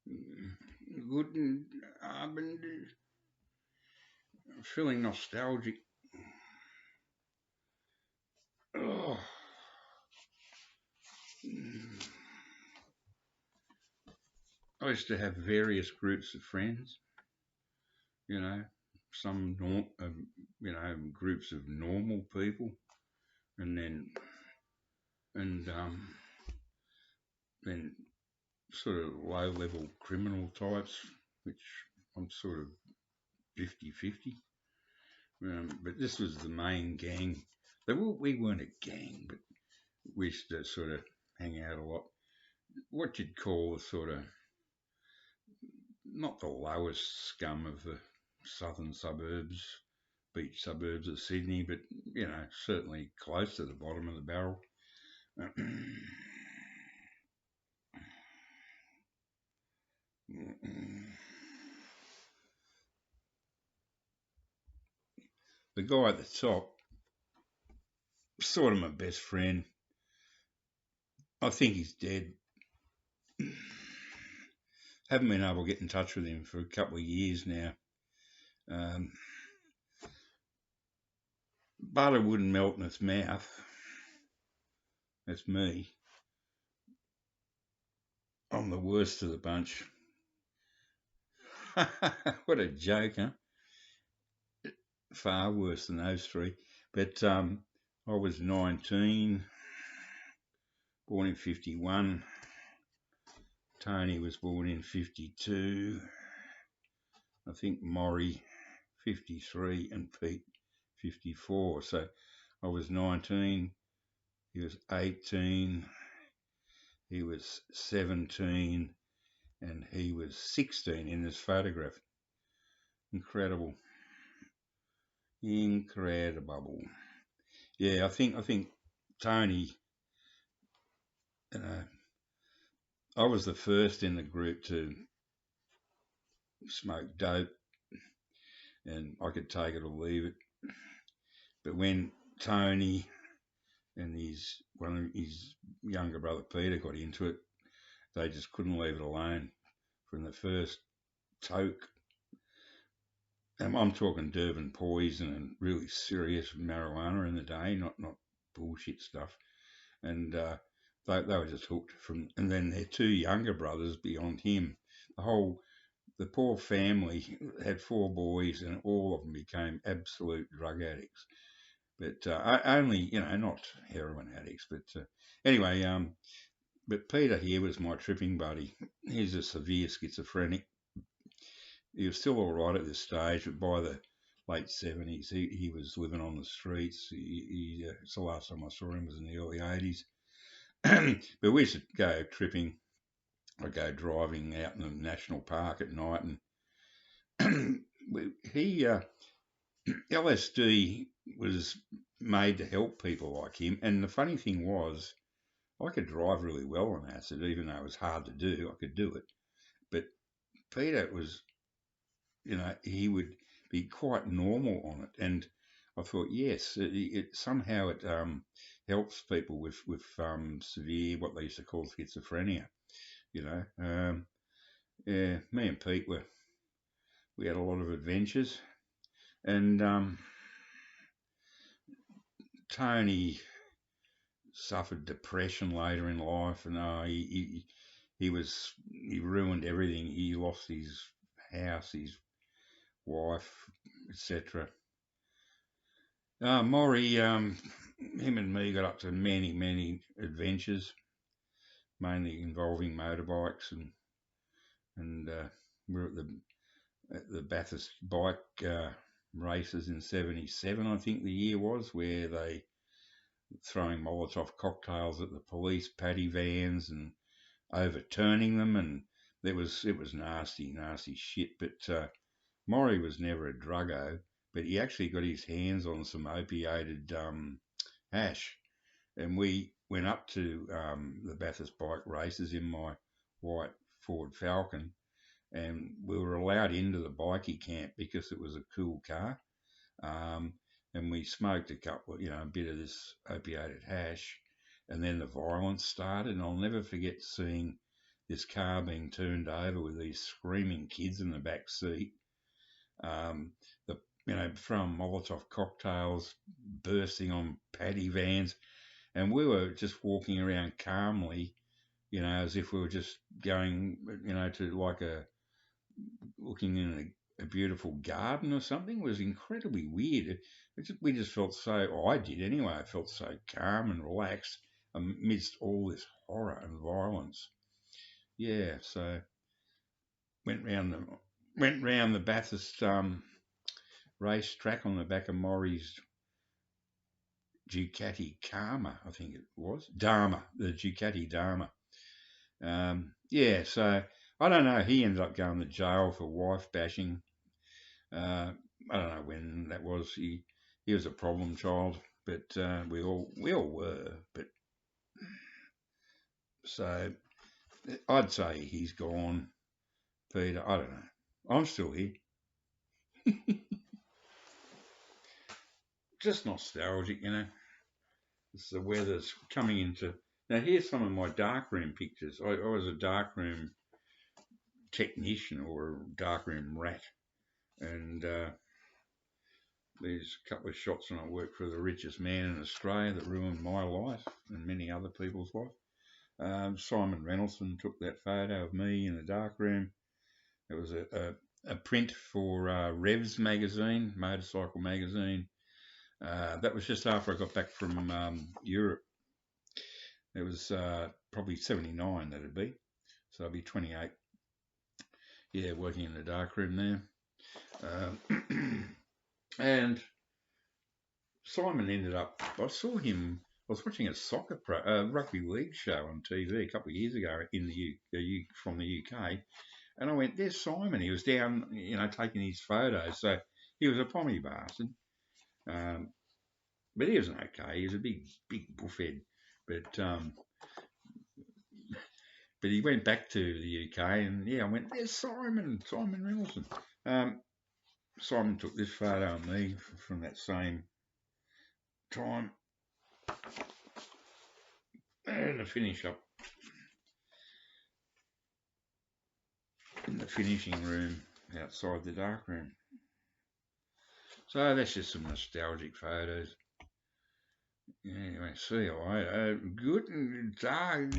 Good. I've been feeling nostalgic. Oh, I used to have various groups of friends. You know, some groups of normal people, and and then sort of low level criminal types, which I'm sort of 50-50. But this was the main gang. We weren't a gang, but we used to sort of hang out a lot. What you'd call sort of not the lowest scum of the southern suburbs, beach suburbs of Sydney, but certainly close to the bottom of the barrel. The guy at the top, sort of my best friend. I think he's dead. Haven't been able to get in touch with him for a couple of years now. Um, Butter wouldn't melt in its mouth. That's me. I'm the worst of the bunch. What a joke, huh? Far worse than those three. But I was 19, born in 51. Tony was born in 52. I think Maury 53 and Pete 54. So I was 19, he was 18, he was 17, and he was 16 in this photograph. Incredible. Incredible. Yeah, I think Tony, uh, I was the first in the group to smoke dope, and I could take it or leave it. But when Tony and one of his younger brother Peter got into it, they just couldn't leave it alone. From the first toke, and I'm talking Durban poison and really serious marijuana in the day, not bullshit stuff. And they were just hooked from. And then their two younger brothers beyond him, the poor family had four boys, and all of them became absolute drug addicts. But only, not heroin addicts. But anyway, but Peter here was my tripping buddy. He's a severe schizophrenic. He was still all right at this stage, but by the late 70s, he was living on the streets. It's the last time I saw him was in the early 80s. But we used to go tripping. I'd go driving out in the national park at night, and he LSD was made to help people like him. And the funny thing was, I could drive really well on acid, even though it was hard to do. I could do it. But Peter was, he would be quite normal on it. And I thought, yes, somehow it helps people with severe, what they used to call schizophrenia. You know, yeah, me and Pete we had a lot of adventures, and Tony suffered depression later in life, and he ruined everything. He lost his house, his wife, etc. Maury, him and me got up to many adventures, mainly involving motorbikes, and we were at the Bathurst bike races in '77, I think the year was, where they throwing Molotov cocktails at the police paddy vans and overturning them, and it was nasty shit. But Maury was never a druggo, but he actually got his hands on some opiated hash, and we went up to the Bathurst bike races in my white Ford Falcon, and we were allowed into the bikie camp because it was a cool car. Um, and we smoked a bit of this opiated hash, and then the violence started. And I'll never forget seeing this car being turned over with these screaming kids in the back seat. The throwing Molotov cocktails, bursting on paddy vans, and we were just walking around calmly, as if we were just going, to like looking in a beautiful garden or something. It was incredibly weird. We just felt so, I did anyway, I felt so calm and relaxed amidst all this horror and violence. Yeah, so went round the Bathurst race track on the back of Maury's Ducati Karma, I think it was. Dharma, the Ducati Dharma. Yeah, so I don't know. He ended up going to jail for wife bashing. I don't know when that was. He was a problem child, but we all were. But so I'd say he's gone, Peter. I don't know. I'm still here. Just nostalgic, It's the weather's coming into. Now here's some of my darkroom pictures. I was a darkroom technician or a darkroom rat, and there's a couple of shots when I worked for the richest man in Australia that ruined my life and many other people's life. Simon Reynoldsson took that photo of me in the darkroom. It was a print for Revs magazine, motorcycle magazine. That was just after I got back from Europe. It was probably 79, that'd be. So I'd be 28. Yeah, working in the darkroom there. And Simon ended up, I saw him, I was watching a rugby league show on TV a couple of years ago in from the UK. And I went, there's Simon. He was down, taking his photos. So he was a pommy bastard. But he was okay. He was a big buffhead. But he went back to the UK, and I went, there's Simon Reynoldsson. Simon took this photo of me from that same time. And to finish up in the finishing room outside the darkroom. So that's just some nostalgic photos. Anyway, see you later. Good day.